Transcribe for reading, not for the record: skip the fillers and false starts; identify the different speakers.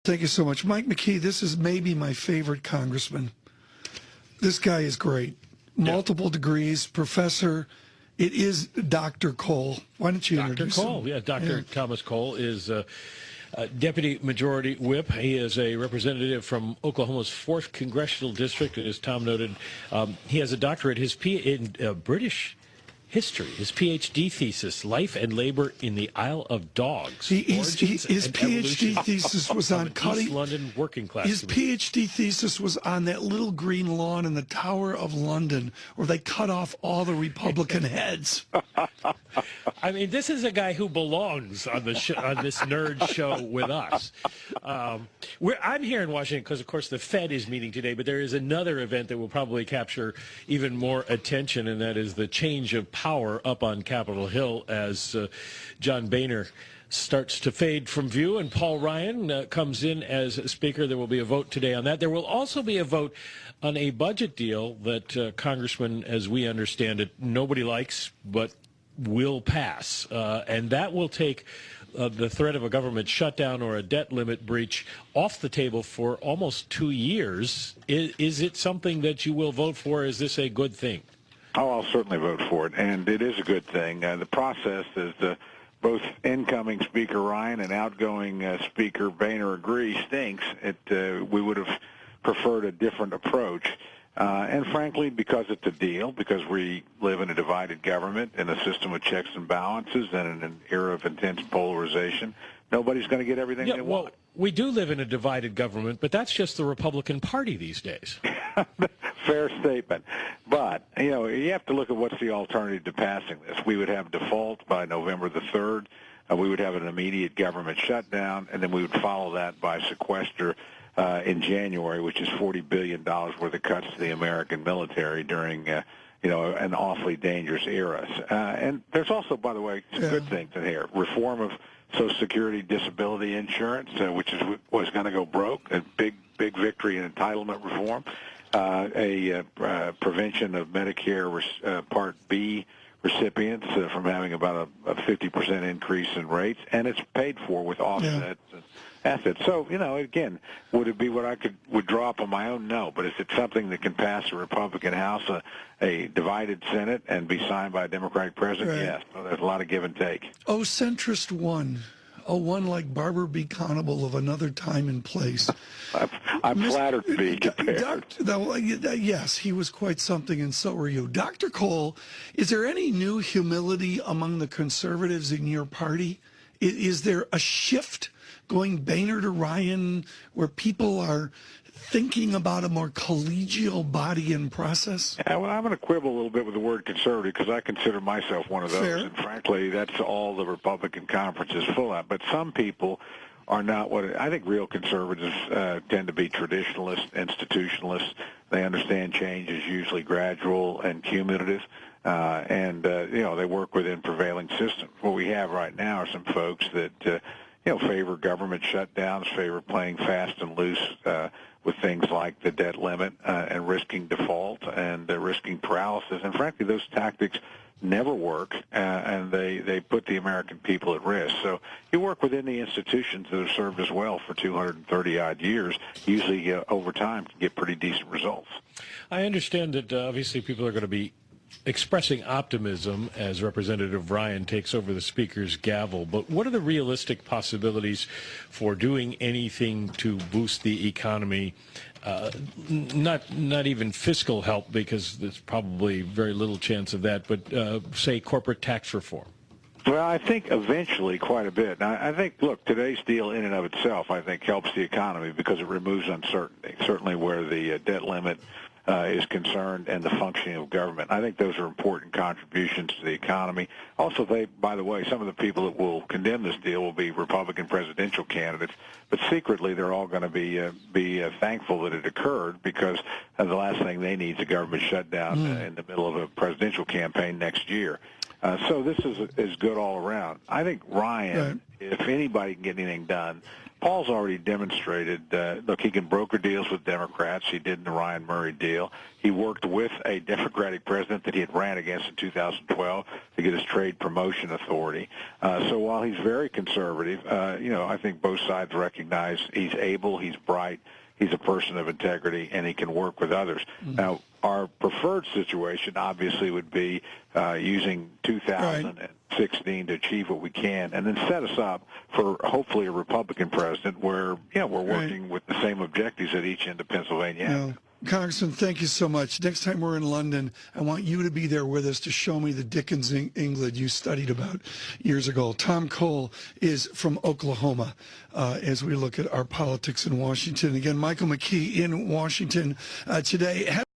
Speaker 1: Thank you so much. Mike McKee, this is maybe my favorite congressman. This guy is great. Multiple degrees, professor. It is Dr. Cole. Why don't you introduce him?
Speaker 2: Dr. Cole, Dr. Thomas Cole is Deputy Majority Whip. He is a representative from Oklahoma's 4th Congressional District. As Tom noted, he has a doctorate in British history. His Ph.D. thesis, Life and Labor in the Isle of Dogs.
Speaker 1: His Ph.D. thesis was on cutting
Speaker 2: East London working class.
Speaker 1: His Ph.D. thesis was on that little green lawn in the Tower of London where they cut off all the Republican heads.
Speaker 2: I mean, this is a guy who belongs on the on this nerd show with us. I'm here in Washington because, of course, the Fed is meeting today, but there is another event that will probably capture even more attention, and that is the change of power up on Capitol Hill as John Boehner starts to fade from view and Paul Ryan comes in as Speaker. There will be a vote today on that. There will also be a vote on a budget deal that Congressman, as we understand it, nobody likes but will pass. And that will take the threat of a government shutdown or a debt limit breach off the table for almost 2 years. Is it something that you will vote for? Is this a good thing?
Speaker 3: Oh, I'll certainly vote for it, and it is a good thing. The process is both incoming Speaker Ryan and outgoing Speaker Boehner agree stinks. We would have preferred a different approach. And frankly, because it's a deal, because we live in a divided government, in a system of checks and balances, and in an era of intense polarization, nobody's going to get everything they want.
Speaker 2: We do live in a divided government, but that's just the Republican Party these days.
Speaker 3: Fair statement. But, you have to look at what's the alternative to passing this. We would have default by November the 3rd. We would have an immediate government shutdown, and then we would follow that by sequester in January, which is $40 billion worth of cuts to the American military during, an awfully dangerous era. And there's also, by the way, some good things in here. Reform of Social Security disability insurance, which was going to go broke, a big victory in entitlement reform. A prevention of Medicare Part B recipients from having about a 50% increase in rates, and it's paid for with offsets and assets. So, again, would it be what I would draw up on my own? No. But is it something that can pass a Republican House, a divided Senate, and be signed by a Democratic president? Right. Yes. So there's a lot of give and take.
Speaker 1: Oh, centrist one. Oh, one like Barbara B. Conable of Another Time and Place.
Speaker 3: I'm flattered to be compared.
Speaker 1: Yes, he was quite something, and so were you. Dr. Cole, is there any new humility among the conservatives in your party? Is there a shift going Boehner to Ryan where people are thinking about a more collegial body and process?
Speaker 3: Yeah, well, I'm going to quibble a little bit with the word conservative because I consider myself one of those. Fair. And frankly, that's all the Republican conference is full of. But some people are not I think real conservatives tend to be traditionalists, institutionalists. They understand change is usually gradual and cumulative. They work within prevailing systems. What we have right now are some folks that, favor government shutdowns, favor playing fast and loose with things like the debt limit and risking default and risking paralysis. And frankly, those tactics never work, and they put the American people at risk. So you work within the institutions that have served us well for 230-odd years, usually over time can get pretty decent results.
Speaker 2: I understand that obviously people are going to be expressing optimism as Representative Ryan takes over the Speaker's gavel, but what are the realistic possibilities for doing anything to boost the economy? Not even fiscal help, because there's probably very little chance of that, but say corporate tax reform.
Speaker 3: Well, I think eventually quite a bit. Now, I think, look, today's deal in and of itself, I think, helps the economy because it removes uncertainty, certainly where the debt limit is concerned and the functioning of government. I think those are important contributions to the economy. Also, by the way, some of the people that will condemn this deal will be Republican presidential candidates, but secretly they're all going to be thankful that it occurred because the last thing they need is a government shutdown in the middle of a presidential campaign next year. So this is good all around. I think Ryan, if anybody can get anything done, Paul's already demonstrated, look, he can broker deals with Democrats. He did in the Ryan Murray deal. He worked with a Democratic president that he had ran against in 2012 to get his trade promotion authority. So while he's very conservative, I think both sides recognize he's able, he's bright, he's a person of integrity, and he can work with others. Mm-hmm. Now, our preferred situation obviously would be using 2016 to achieve what we can, and then set us up for hopefully a Republican president where we're working with the same objectives at each end of Pennsylvania.
Speaker 1: Yeah. Congressman, thank you so much. Next time we're in London, I want you to be there with us to show me the Dickens England you studied about years ago. Tom Cole is from Oklahoma as we look at our politics in Washington. Again, Michael McKee in Washington today.